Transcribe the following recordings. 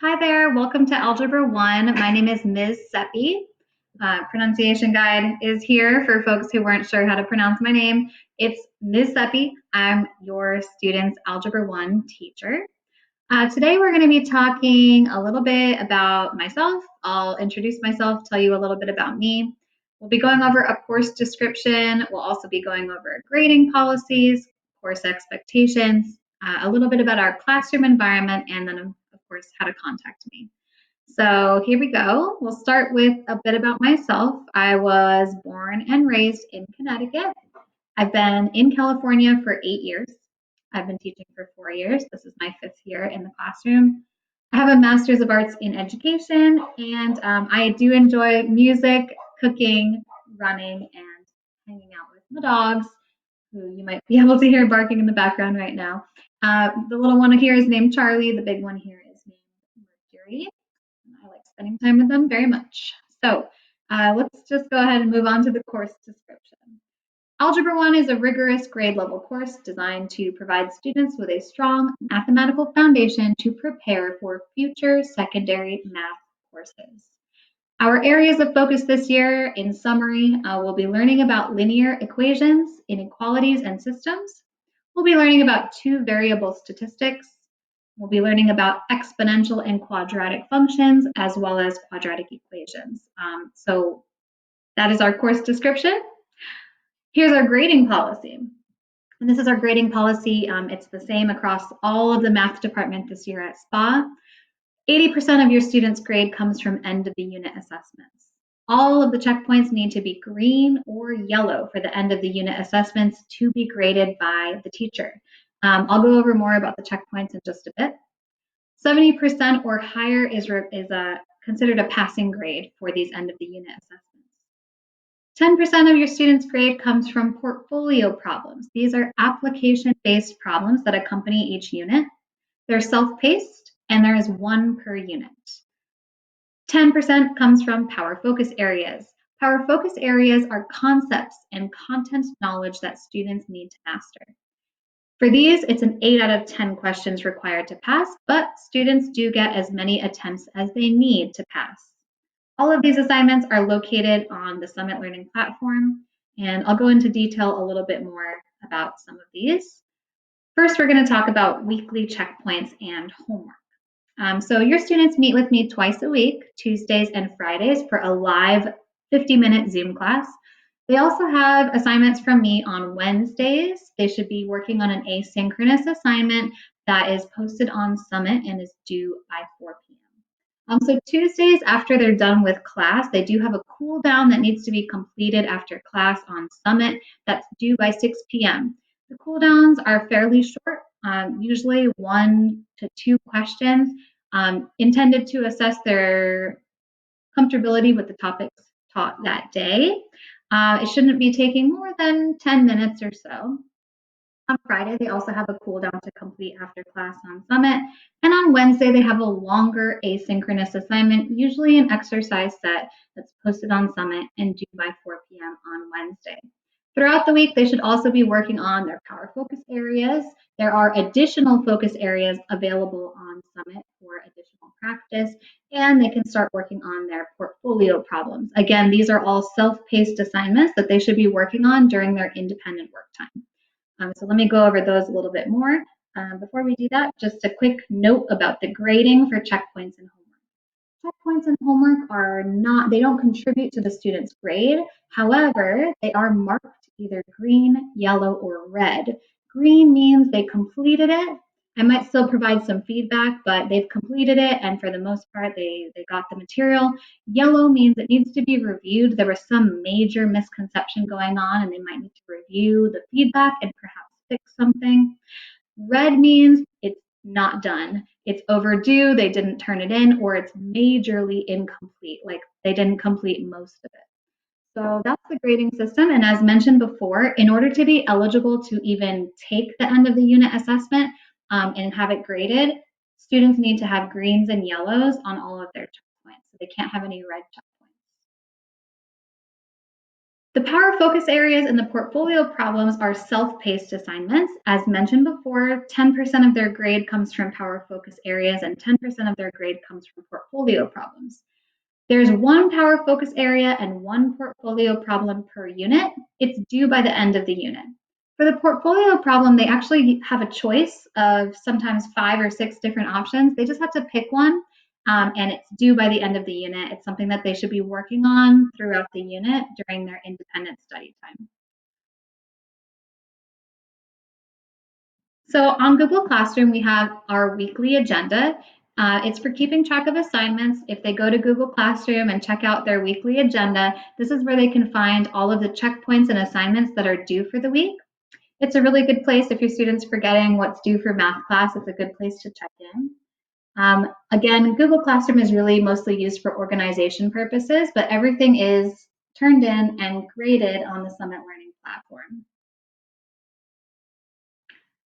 Hi there, welcome to Algebra 1. My name is Ms. Sepe. Pronunciation guide is here for folks who weren't sure how to pronounce my name. It's Ms. Sepe. I'm your student's Algebra 1 teacher. Today we're going to be talking a little bit about myself. I'll introduce myself, tell you a little bit about me. We'll be going over a course description. We'll also be going over grading policies, course expectations, a little bit about our classroom environment, and then, of course, how to contact me. So here we go. We'll start with a bit about myself. I was born and raised in Connecticut. I've been in California for 8 years. I've been teaching for 4 years. This is my 5th year in the classroom. I have a Master's of Arts in Education, and I do enjoy music, cooking, running, and hanging out with my dogs, who you might be able to hear barking in the background right now. The little one here is named Charlie. The big one here is named Mercury. I like spending time with them very much. So let's just go ahead and move on to the course description. Algebra 1 is a rigorous grade level course designed to provide students with a strong mathematical foundation to prepare for future secondary math courses. Our areas of focus this year, in summary, we'll be learning about linear equations, inequalities, and systems. We'll be learning about two variable statistics. We'll be learning about exponential and quadratic functions, as well as quadratic equations. So that is our course description. Here's our grading policy. And this is our grading policy. It's the same across all of the math department this year at SPA. 80% of your students' grade comes from end of the unit assessments. All of the checkpoints need to be green or yellow for the end of the unit assessments to be graded by the teacher. I'll go over more about the checkpoints in just a bit. 70% or higher is considered a passing grade for these end of the unit assessments. 10% of your students' grade comes from portfolio problems. These are application-based problems that accompany each unit. They're self-paced, and there is one per unit. 10% comes from power focus areas. Power focus areas are concepts and content knowledge that students need to master. For these, it's an 8 out of 10 questions required to pass, but students do get as many attempts as they need to pass. All of these assignments are located on the Summit Learning platform, and I'll go into detail a little bit more about some of these. First, we're going to talk about weekly checkpoints and homework. So your students meet with me twice a week, Tuesdays and Fridays, for a live 50-minute Zoom class. They also have assignments from me on Wednesdays. They should be working on an asynchronous assignment that is posted on Summit and is due by 4 p.m. So Tuesdays, after they're done with class, they do have a cool down that needs to be completed after class on Summit that's due by 6 p.m. The cool downs are fairly short, usually 1 to 2 questions, intended to assess their comfortability with the topics taught that day. It shouldn't be taking more than 10 minutes or so. On Friday, they also have a cool down to complete after class on Summit. And on Wednesday, they have a longer asynchronous assignment, usually an exercise set that's posted on Summit and due by 4 p.m. on Wednesday. Throughout the week, they should also be working on their power focus areas. There are additional focus areas available on Summit for additional practice, and they can start working on their portfolio problems. Again, these are all self-paced assignments that they should be working on during their independent work time. So let me go over those a little bit more. Before we do that, just a quick note about the grading for checkpoints and homework. Checkpoints and homework they don't contribute to the student's grade. However, they are marked either green, yellow, or red. Green means they completed it. I might still provide some feedback, but they've completed it, and for the most part, they got the material. Yellow means it needs to be reviewed. There was some major misconception going on, and they might need to review the feedback and perhaps fix something. Red means it's not done. It's overdue, they didn't turn it in, or it's majorly incomplete, like they didn't complete most of it. So that's the grading system. And as mentioned before, in order to be eligible to even take the end of the unit assessment and have it graded, students need to have greens and yellows on all of their checkpoints. So they can't have any red checkpoints. The power focus areas and the portfolio problems are self-paced assignments. As mentioned before, 10% of their grade comes from power focus areas and 10% of their grade comes from portfolio problems. There's one power focus area and one portfolio problem per unit. It's due by the end of the unit. For the portfolio problem, they actually have a choice of sometimes 5 or 6 different options. They just have to pick one, and it's due by the end of the unit. It's something that they should be working on throughout the unit during their independent study time. So on Google Classroom, we have our weekly agenda. It's for keeping track of assignments. If they go to Google Classroom and check out their weekly agenda, this is where they can find all of the checkpoints and assignments that are due for the week. It's a really good place if your student's forgetting what's due for math class. It's a good place to check in. Again, Google Classroom is really mostly used for organization purposes, but everything is turned in and graded on the Summit Learning platform.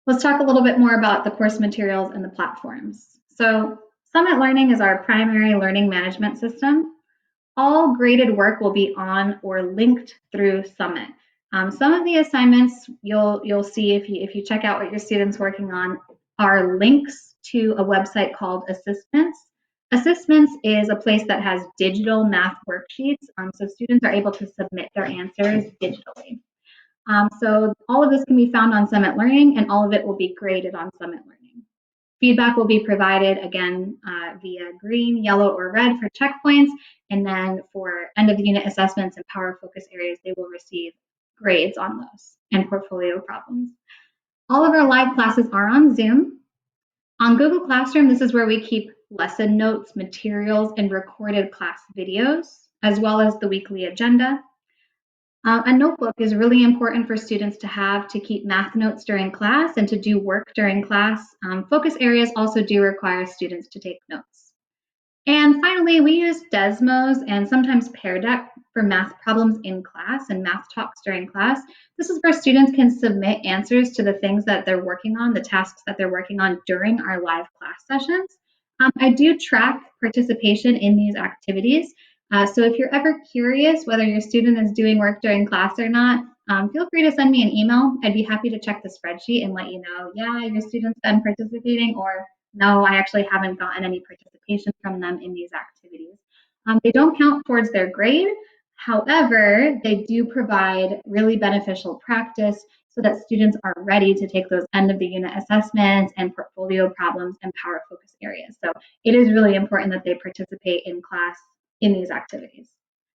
Let's talk a little bit more about the course materials and the platforms. So Summit Learning is our primary learning management system. All graded work will be on or linked through Summit. Some of the assignments you'll see if you check out what your student's working on are links to a website called Assessments. Assessments is a place that has digital math worksheets, so students are able to submit their answers digitally. So all of this can be found on Summit Learning, and all of it will be graded on Summit Learning. Feedback will be provided, again, via green, yellow, or red for checkpoints, and then for end of the unit assessments and power focus areas, they will receive grades on those and portfolio problems. All of our live classes are on Zoom. On Google Classroom, this is where we keep lesson notes, materials, and recorded class videos, as well as the weekly agenda. A notebook is really important for students to have to keep math notes during class and to do work during class. Focus areas also do require students to take notes. And finally, we use Desmos and sometimes Pear Deck for math problems in class and math talks during class. This is where students can submit answers to the things that they're working on, the tasks that they're working on during our live class sessions. I do track participation in these activities. So if you're ever curious whether your student is doing work during class or not, feel free to send me an email. I'd be happy to check the spreadsheet and let you know, yeah, your student's been participating, or no, I actually haven't gotten any participation from them in these activities. They don't count towards their grade. However, they do provide really beneficial practice so that students are ready to take those end of the unit assessments and portfolio problems and power focus areas. So it is really important that they participate in class in these activities.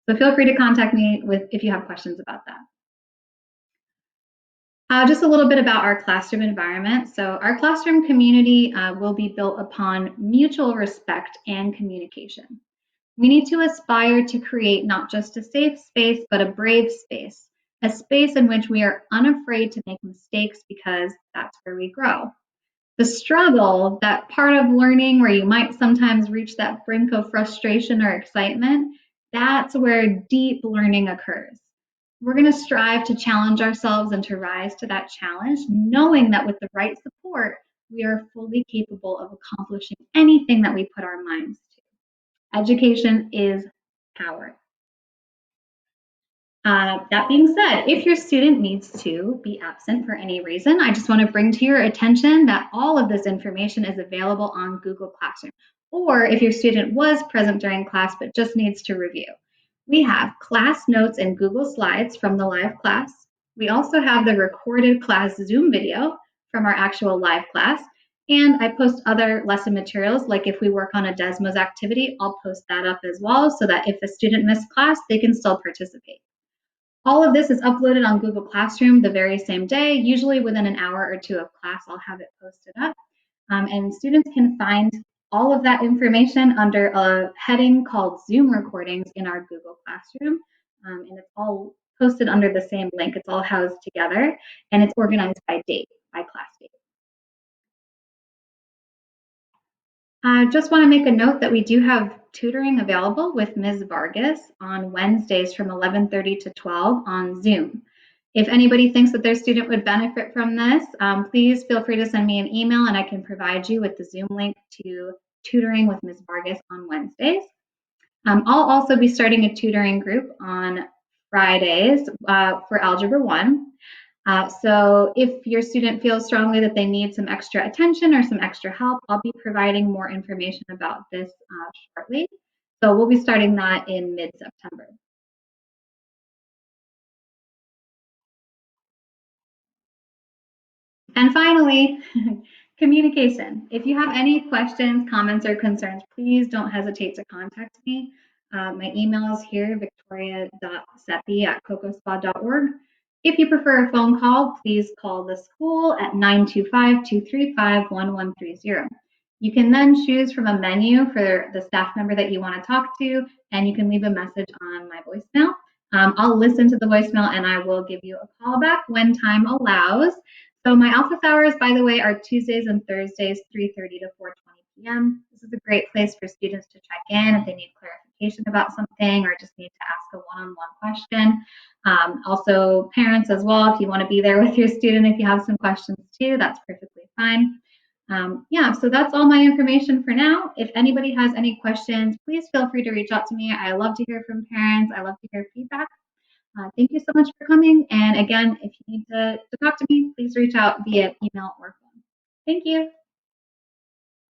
So feel free to contact me if you have questions about that. Just a little bit about our classroom environment. So our classroom community will be built upon mutual respect and communication. We need to aspire to create not just a safe space, but a brave space, a space in which we are unafraid to make mistakes because that's where we grow. The struggle, that part of learning where you might sometimes reach that brink of frustration or excitement, that's where deep learning occurs. We're going to strive to challenge ourselves and to rise to that challenge, knowing that with the right support, we are fully capable of accomplishing anything that we put our minds to. Education is power. That being said, if your student needs to be absent for any reason, I just want to bring to your attention that all of this information is available on Google Classroom. Or if your student was present during class but just needs to review. We have class notes and Google Slides from the live class. We also have the recorded class Zoom video from our actual live class. And I post other lesson materials, like if we work on a Desmos activity, I'll post that up as well so that if a student missed class, they can still participate. All of this is uploaded on Google Classroom the very same day. Usually within an hour or two of class, I'll have it posted up. And students can find all of that information under a heading called Zoom recordings in our Google Classroom. And it's all posted under the same link. It's all housed together, and it's organized by date, by class date. I just want to make a note that we do have tutoring available with Ms. Vargas on Wednesdays from 11:30 to 12 on Zoom. If anybody thinks that their student would benefit from this, please feel free to send me an email and I can provide you with the Zoom link to tutoring with Ms. Vargas on Wednesdays. I'll also be starting a tutoring group on Fridays for Algebra 1. So if your student feels strongly that they need some extra attention or some extra help, I'll be providing more information about this shortly. So we'll be starting that in mid-September. And finally, communication. If you have any questions, comments, or concerns, please don't hesitate to contact me. My email is here, victoria.sepe@cocospa.org. If you prefer a phone call, please call the school at 925-235-1130. You can then choose from a menu for the staff member that you want to talk to, and you can leave a message on my voicemail. I'll listen to the voicemail and I will give you a call back when time allows. So my office hours, by the way, are Tuesdays and Thursdays, 3:30 to 4:20 p.m. This is a great place for students to check in if they need clarification about something or just need to ask a one-on-one question. Also, parents as well, if you want to be there with your student, if you have some questions too, that's perfectly fine. Yeah, so that's all my information for now. If anybody has any questions, please feel free to reach out to me. I love to hear from parents. I love to hear feedback. Thank you so much for coming. And again, if you need to talk to me, please reach out via email or phone. Thank you.